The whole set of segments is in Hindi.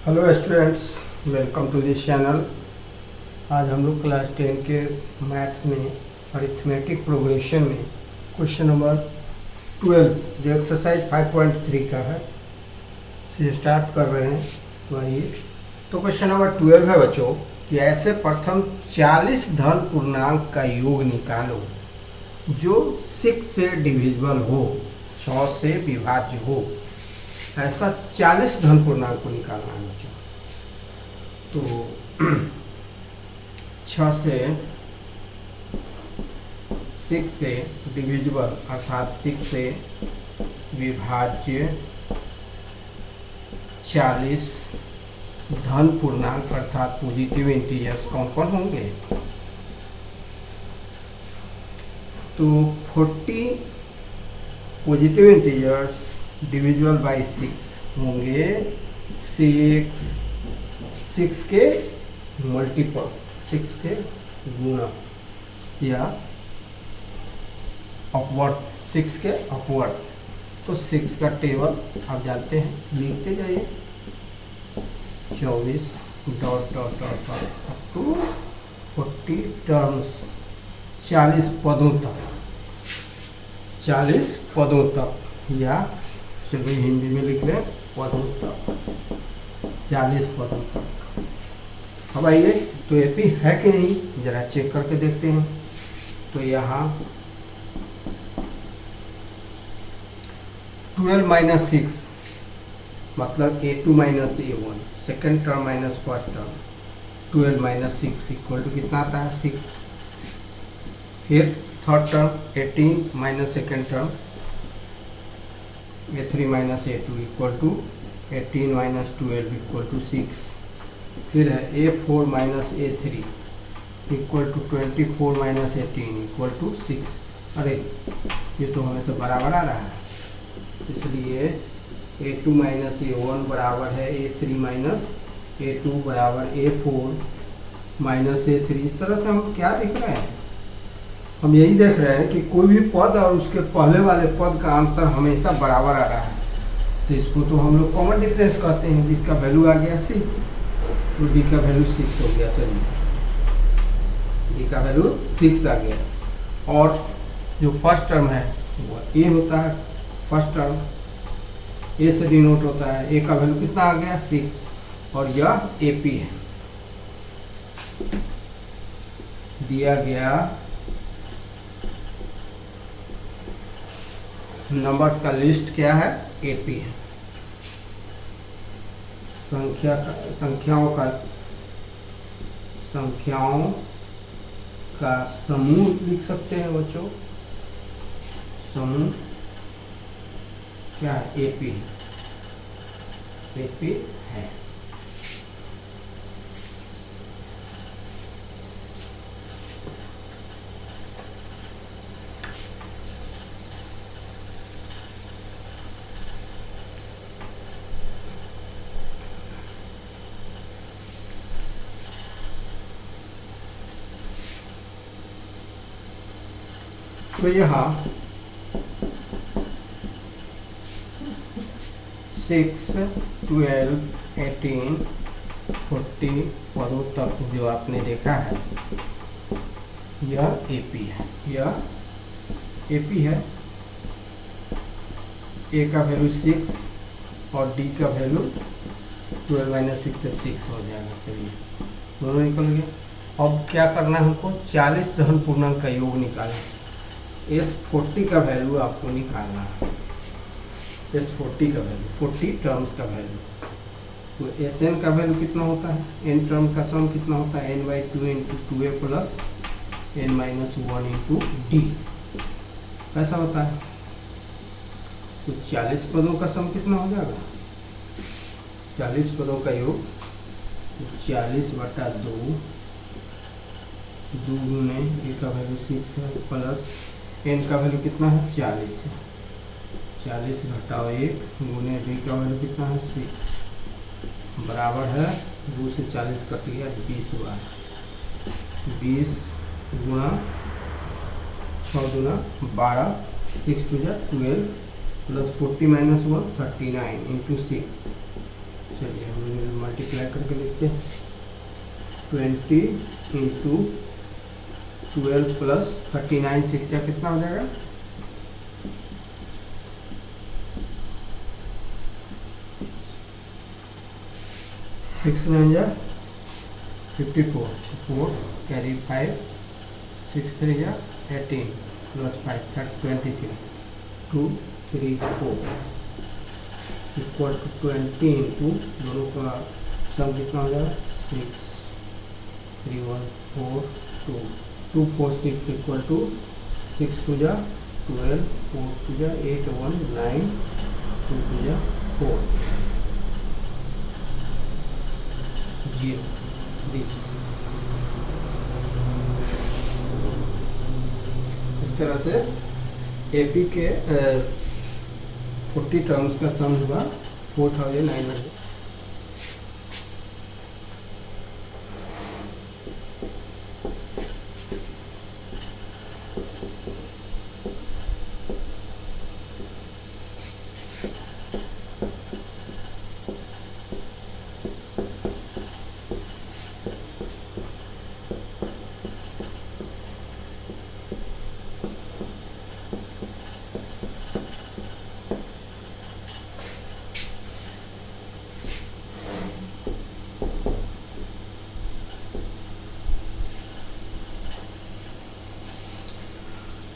Hello students, welcome to this channel. आज हम लोग क्लास 10 के मैथ्स में अरिथमेटिक प्रोग्रेशन में क्वेश्चन नंबर 12 जो एक्सरसाइज 5.3 का है से स्टार्ट कर रहे हैं। तो आइए, तो क्वेश्चन नंबर 12 है बच्चों कि ऐसे प्रथम 40 धन पूर्णांक का योग निकालो जो 6 से डिविजिबल हो, 6 से विभाज्य हो। ऐसा 40 धन पूर्णांक को निकालना है बच्चों। तो 6 से डिविजिबल अर्थात 6 से विभाज्य 40 धन पूर्णांक अर्थात पॉजिटिव इंटीजर्स कौन कौन होंगे। तो 40 पॉजिटिव इंटीजर्स डिविजिबल बाई 6 होंगे 6 के मल्टीपल्स, 6 के गुणा या अपवर्ड, 6 के अपवर्ड। तो 6 का टेबल आप जानते हैं, लिखते जाइए 24 dot dot dot up to 40 terms, 40 पदों तक, 40 पदों तक, या चलिए हिंदी में लिख लें पदों तक, 40 पदों तक। अब आइए, तो एपी है कि नहीं जरा चेक करके देखते हैं। तो यहाँ 12 माइनस 6 मतलब A2 minus A1, second term minus first term, 12 minus 6 equal to कितना आता है 6। फिर third term 18 minus second term A3 minus A2 equal to 18 minus 12 equal to 6। फिर है A4 minus A3 equal to 24 minus 18 equal to 6। अरे ये तो हमें से बराबर आ रहा है, इसलिए A2 माइनस A1 बराबर है A3 माइनस A2 बराबर A4 माइनस A3। इस तरह से हम क्या देख रहे हैं, हम यही देख रहे हैं कि कोई भी पद और उसके पहले वाले पद का अंतर हमेशा बराबर आ रहा है। तो इसको तो हम लोग कॉमन डिफरेंस कहते हैं, जिसका वैल्यू आ गया 6, तो डी का वैल्यू 6 हो गया। चलिए डी का वैल्यू 6 आ गया। और जो फर्स्ट टर्म है वो ए होता है, फर्स्ट टर्म ए से डिनोट होता है, ए का वैल्यू कितना आ गया 6, और यह एपी है। दिया गया नंबर्स का लिस्ट क्या है, एपी है। संख्याओं का समूह लिख सकते हैं बच्चों, समूह क्या है, एपी, एपी है। तो यहाँ 6, 12, 18, 40 पदों तक जो आपने देखा है यह एपी है, यह एपी है। ए का वैल्यू 6 और डी का वैल्यू 12 माइनस 6 से 6 हो जाएगा। चलिए दोनों निकल गए। अब क्या करना है हमको, 40 धन पूर्णांक का योग निकालना। S40 का वैल्यू आपको निकालना है, S40 का वैल्यू, 40 टर्म्स का वैल्यू। तो Sn का वैल्यू कितना होता है, n टर्म का सम कितना होता है, n/2 into 2a plus n-1 into D, ऐसा होता है। तो 40 पदों का सम कितना हो जाएगा, 40 पदों का योग 40/2, 2 गुने ए का वैल्यू 6 है प्लस एन का वैल्यू कितना है 40 है, 40 घटाओ 1 गुने डी का वैल्यू कितना है 6 बराबर है 2 से 40 कट गया 20 बार, 20 गुणा 6 गुना 12, 6 2 12 प्लस 40 माइनस 1 39 इंटू 6 चलिए हम मल्टीप्लाई करके लिखते हैं 20 इंटू 12 प्लस 39 6 या कितना हो जाएगा 6 में जा 54 4 कैरी 5 6 3 या 18 प्लस 5 23 2 3 4 इक्वल टू 20 इंटू दोनों का सम कितना हो जाएगा 6 3 1 4 2 2 4 6 इक्वल टू 6 टू जा 12 4 टू जा 8 1 9 2 टू जा 4 0 इस तरह से एपी के 40 टर्म्स का सम हुआ 4900।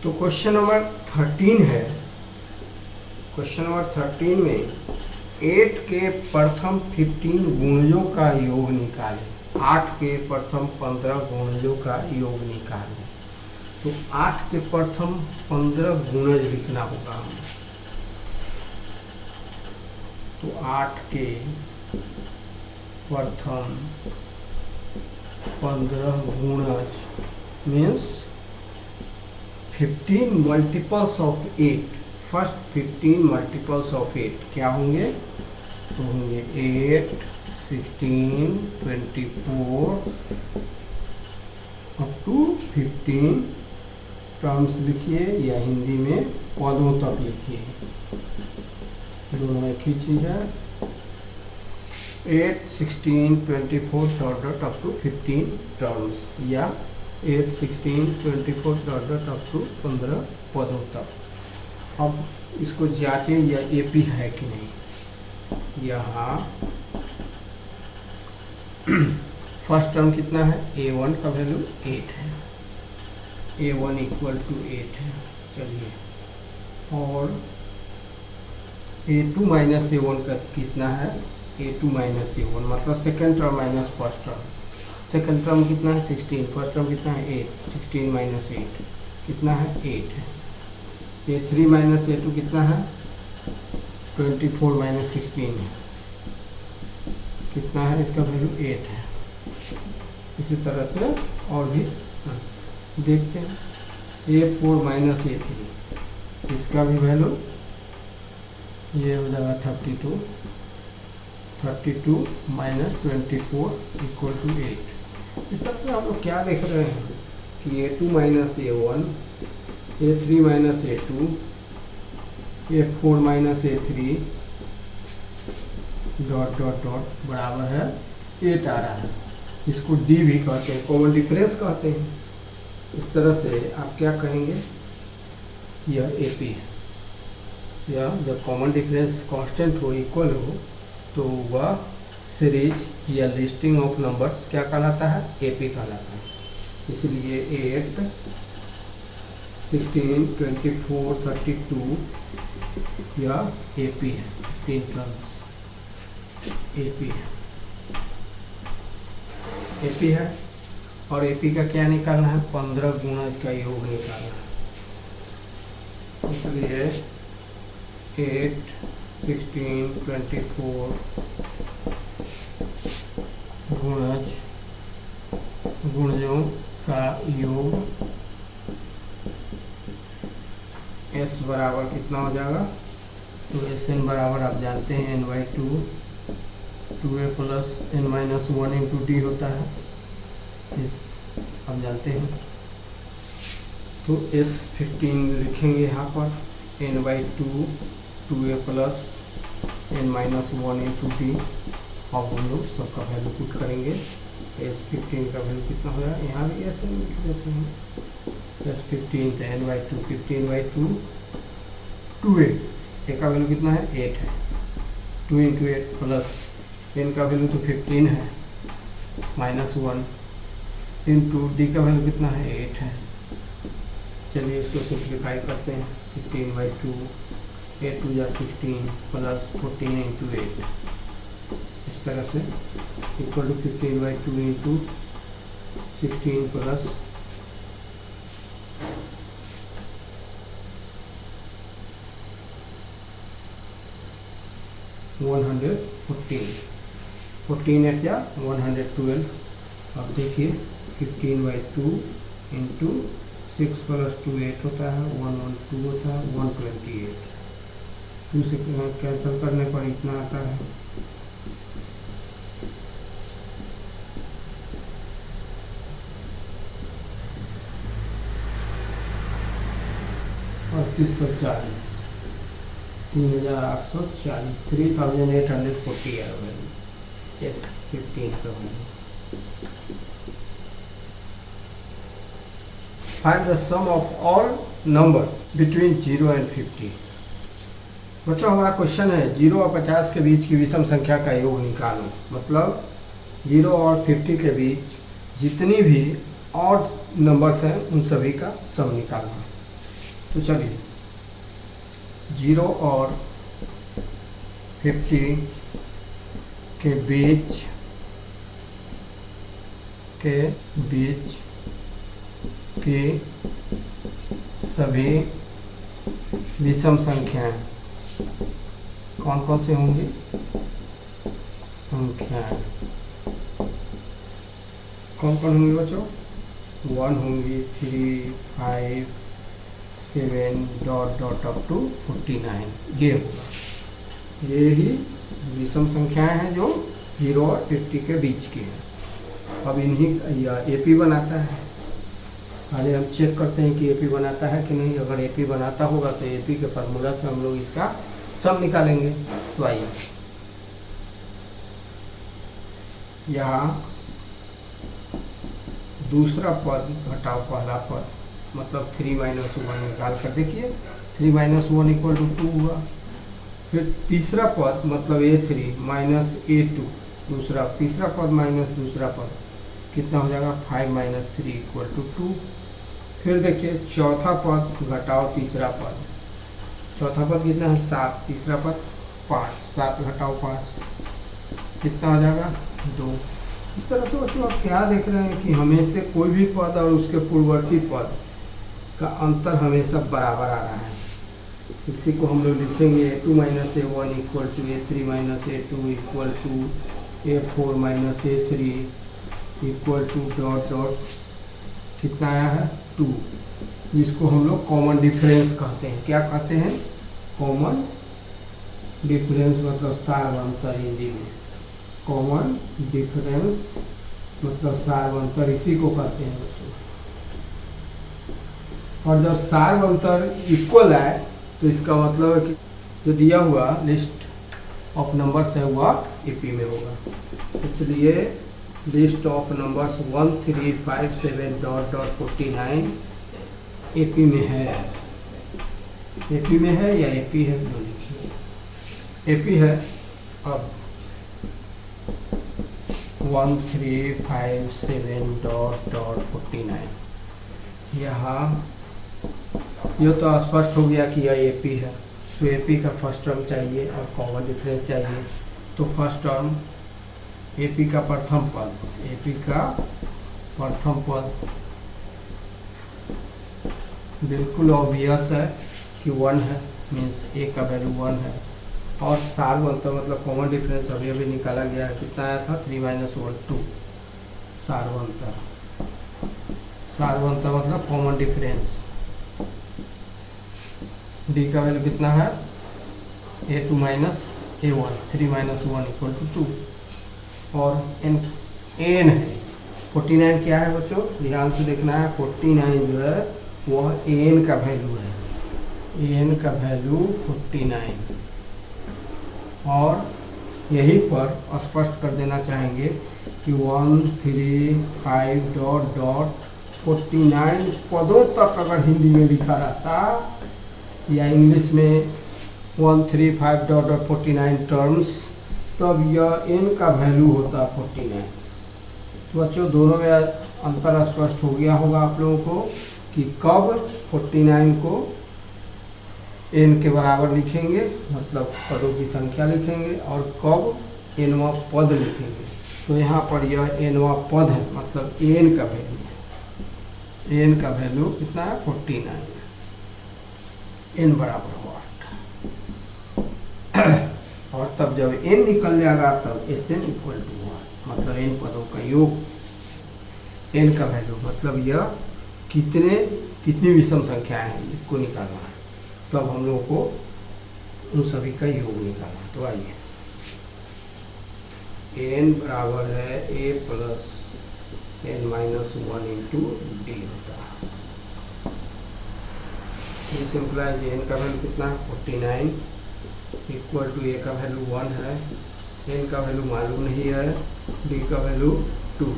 तो क्वेश्चन नंबर 13 है। क्वेश्चन नंबर 13 में 8 के प्रथम 15 गुणजों का योग निकालें। 8 के प्रथम 15 गुणजों का योग निकालें। तो 8 के प्रथम 15 गुणज लिखना होगा हमें। तो 8 के प्रथम 15 गुणज means 15 multiples of 8। First 15 multiples of 8 क्या होंगे? तो होंगे 8 16 24 अप टू 15 टर्म्स लिखिए या हिंदी में पदों तक लिखिए, दोनों एक ही चीज है। 8 16 24 डॉट अप टू 15 टर्म्स या 8 16 24 डॉट अप टू 15 पदों तक। अब इसको जांचें या एपी है कि नहीं। यहाँ फर्स्ट टर्म कितना है? a1 का वैल्यू 8 है, a1 इक्वल टू 8 है। चलिए, और a2 माइनस a1 का कितना है? a2 माइनस a1 मतलब second term minus first term. Second term कितना है? 16। फर्स्ट टर्म कितना है? 8। 16 माइनस 8 कितना है? 8 है। a3 माइनस a2 कितना है? 24 माइनस 16 है, कितना है? इसका वैल्यू 8 है। इसी तरह से और भी देखते हैं। a4 माइनस a3 इसका भी वैल्यू ये हो जाएगा 32। 32 माइनस 24 इक्वल टू 8। इस तरह से आप लोग क्या देख रहे हैं कि a2 minus a1, a3 minus a2, a4 minus a3 dot dot dot बराबर है 8 आ रहा है। इसको d भी कहते हैं, कॉमन डिफरेंस कहते हैं। इस तरह से आप क्या कहेंगे? यह AP है, या जब कॉमन डिफरेंस कांस्टेंट हो, इक्वल हो, तो वह सीरीज या लिस्टिंग ऑफ नंबर्स क्या कहलाता है? AP कहलाता है। इसलिए 8 16 24 32 या AP है, 3 टर्म्स AP है। AP है और AP का क्या निकालना है? 15 गुणज का योग निकालना है। इसलिए 8 16 24 गुणजों का योग S बराबर कितना हो जाएगा? तो Sn बराबर आप जानते हैं n/2 2a plus n-1 into D होता है, आप जानते हैं। तो S15 लिखेंगे यहाँ पर n/2 2a plus n-1 into D अब हम लोग सबका वैल्यू पुट करेंगे। S15 का वैल्यू कितना हो जाएगा, यहाँ भी ऐसे लिख देते हैं S15 10/2 15/2 2/8 ए का वैल्यू कितना है 8 है, 2 × 8 प्लस n का वैल्यू तो 15 है -1 इंटू डी का वैल्यू कितना है 8 है। चलिए इसको सिंप्लीफाई करते हैं। 15/2 8 2 = 16 प्लस 14 × 8 इस तरह से इक्वल टू 15/2 इंटू 16 प्लस 114 14 8 या 112। अब देखिए 15/2 इंटू 6 + 2 8 होता है 112 होता है 128। 2 से कैंसिल करने पर इतना आता है 3840 3840 3840 आ वैल्यू S15 का value. Find the sum of all numbers between 0 and 50। बच्चों हमारा क्वेश्चन है 0 और 50 के बीच की विषम संख्या का योग निकालो। मतलब 0 और 50 के बीच जितनी भी ऑड नंबर्स हैं उन सभी का सम निकालना। तो चलिए 0 और 50 के बीच की सभी विषम संख्याएं कौन कौन से होंगी संख्याएं कौन कौन होंगी बच्चों 1 होंगी 3 5 7 डॉट अप टू 49। ये होगा, ये ही विषम संख्याएं हैं जो 0 और 50 के बीच की हैं। अब इन्हीं एपी बनाता है। पहले हम चेक करते हैं कि एपी बनाता है कि नहीं। अगर एपी बनाता होगा तो एपी के फार्मूला से हम लोग इसका सम निकालेंगे। तो आइए यहाँ दूसरा पद घटाओ पहला पद, मतलब 3 - 1 निकाल कर देखिए 3 - 1 = 2 हुआ। फिर तीसरा पद मतलब A3 - A2 दूसरा, तीसरा पद माइनस दूसरा पद कितना हो जाएगा 5 - 3 = 2। फिर देखिए चौथा पद घटाओ तीसरा पद, चौथा पद कितना है 7, तीसरा पद 5, 7 घटाओ 5 कितना हो जाएगा 2। इस तरह से बच्चों आप क्या देख रहे हैं कि हमेशा कोई भी पद और उसके पूर्ववर्ती पद का अंतर हमेशा बराबर आ रहा है। इसी को हम लोग लिखेंगे A2 - A1 = A3 - A2 = A4 - A3 = कितना आया है 2, जिसको हम लोग कॉमन डिफरेंस कहते हैं। क्या कहते हैं कॉमन डिफरेंस, मतलब सार्वंतर हिंदी में कॉमन डिफरेंस मतलब सार्वंतर, इसी को कहते हैं बच्चों। और जब सार्वंतर इक्वल है तो इसका मतलब है कि जो दिया हुआ लिस्ट ऑफ नंबर्स है वह एपी में होगा। इसलिए list of numbers 1 3 5 7 dot 49 AP में है। एपी में है या एपी है जो लिखिए एपी है। अब 1 3 5 7 डॉट 49 यहाँ यह तो स्पष्ट हो गया कि यह एपी है। तो एपी का फर्स्ट टर्म चाहिए और कॉमन डिफरेंस चाहिए। तो फर्स्ट टर्म एपी का प्रथम पद, एपी का प्रथम पद बिल्कुल ऑब्वियस है कि 1 है, मीन्स ए का वैल्यू 1 है। और सार्वंतर मतलब कॉमन डिफरेंस अभी अभी निकाला गया है, कितना आया था 3 - 1 2। सार्वंतर, सार्वंतर मतलब कॉमन डिफरेंस। डी का वैल्यू कितना है A2 - A1 3 - 1 = 2। और एन है 49 क्या है बच्चों, ध्यान से देखना है। 49 जो है वह एन का वैल्यू है, एन का वैल्यू 49। और यहीं पर स्पष्ट कर देना चाहेंगे कि 135 ... 49 पदों तक अगर हिंदी में लिखा रहता या इंग्लिश में 135 ... 49 टर्म्स, तब यह n का वैल्यू होता 49। तो बच्चों दोनों में अंतर स्पष्ट हो गया होगा आप लोगों को कि कब 49 को n के बराबर लिखेंगे, मतलब पदों की संख्या लिखेंगे, और कब nवां पद लिखेंगे। तो यहाँ पर यह nवां पद है, मतलब n का वैल्यू है। n का वैल्यू कितना है? 49। n बराबर हो 8। और तब जब n निकल जाएगा तब Sn इक्वल टू 1, मतलब n पदों का योग, n का वैल्यू मतलब यह कितनी विषम संख्याएं हैं इसको निकालना है। तब हम लोगों को उन सभी का योग निकालना है। तो आइए, n बराबर है a plus n-1 into D होता है। ये सिंपलाइज n का वैल्यू कितना है? 49 इक्वल टू a का वैल्यू 1 है, n का वैल्यू मालूम नहीं है, d का वैल्यू 2।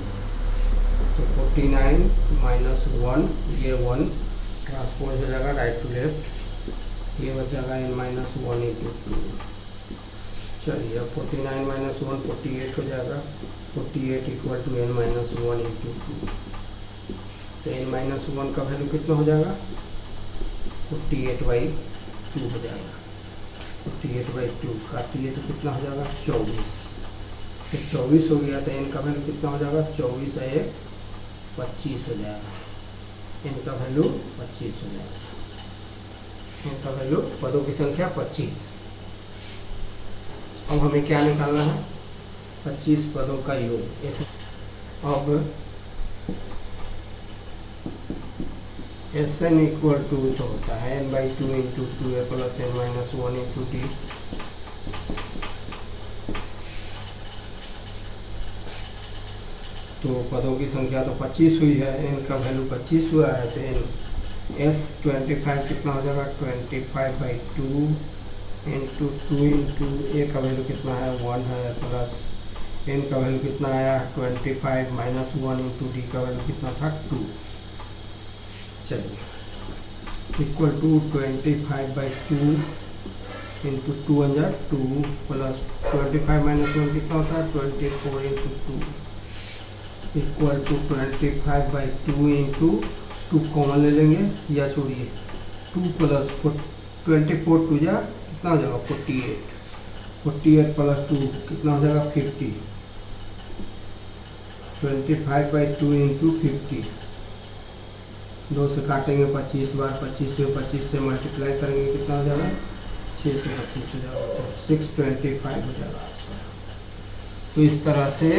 तो 49 माइनस 1, ये 1 ट्रांसपोज हो जाएगा राइट टू लेफ्ट, ये बचेगा n-1 इंटू 2। चलिए अब 49 माइनस 1 48 हो जाएगा, 48 इक्वल टू n-1 इंटू 2। तो n-1 का वैल्यू कितना हो जाएगा? 48/2 हो जाएगा। 48/2 काटिए तो कितना हो जाएगा? 24। तो 24 हो गया तो n का वैल्यू कितना हो जाएगा? 24 है 25 हो जाएगा। n का वैल्यू 25 हो जाएगा। n का वैल्यू पदों की संख्या 25। अब हमें क्या निकालना है? 25 पदों का योग। अब Sn इक्वल टू तो होता है n/2 into 2a plus n-1 into D. तो पदों की संख्या तो 25 हुई है, n का वैल्यू 25 हुआ है, तो n s 25 कितना हो जाएगा? 25/2 इंटू 2 इंटू a का वैल्यू कितना है? 1 है, प्लस n का वैल्यू कितना आया? 25 माइनस 1 इंटू डी का वैल्यू कितना था? 2। चलिए equal to 25/2 into 2 × 2 plus 25 minus 1 कितना होता है? 24 into 2 equal to 25/2 into 2 common ले लेंगे या छोड़िए, 2 प्लस 24 2 जा कितना हो जाएगा? 48। 48 प्लस 2 कितना हो जाएगा? 50। 25/2 इंटू 50, 2 से काटेंगे 25 बार, 25 से मल्टीप्लाई करेंगे कितना हो जाएगा? 6 से 25 हो जाएगा, 625 हो जाएगा। तो इस तरह से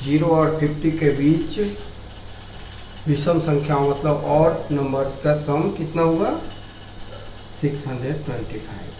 0 और 50 के बीच विषम संख्याओं मतलब और नंबर्स का सम कितना हुआ? 625।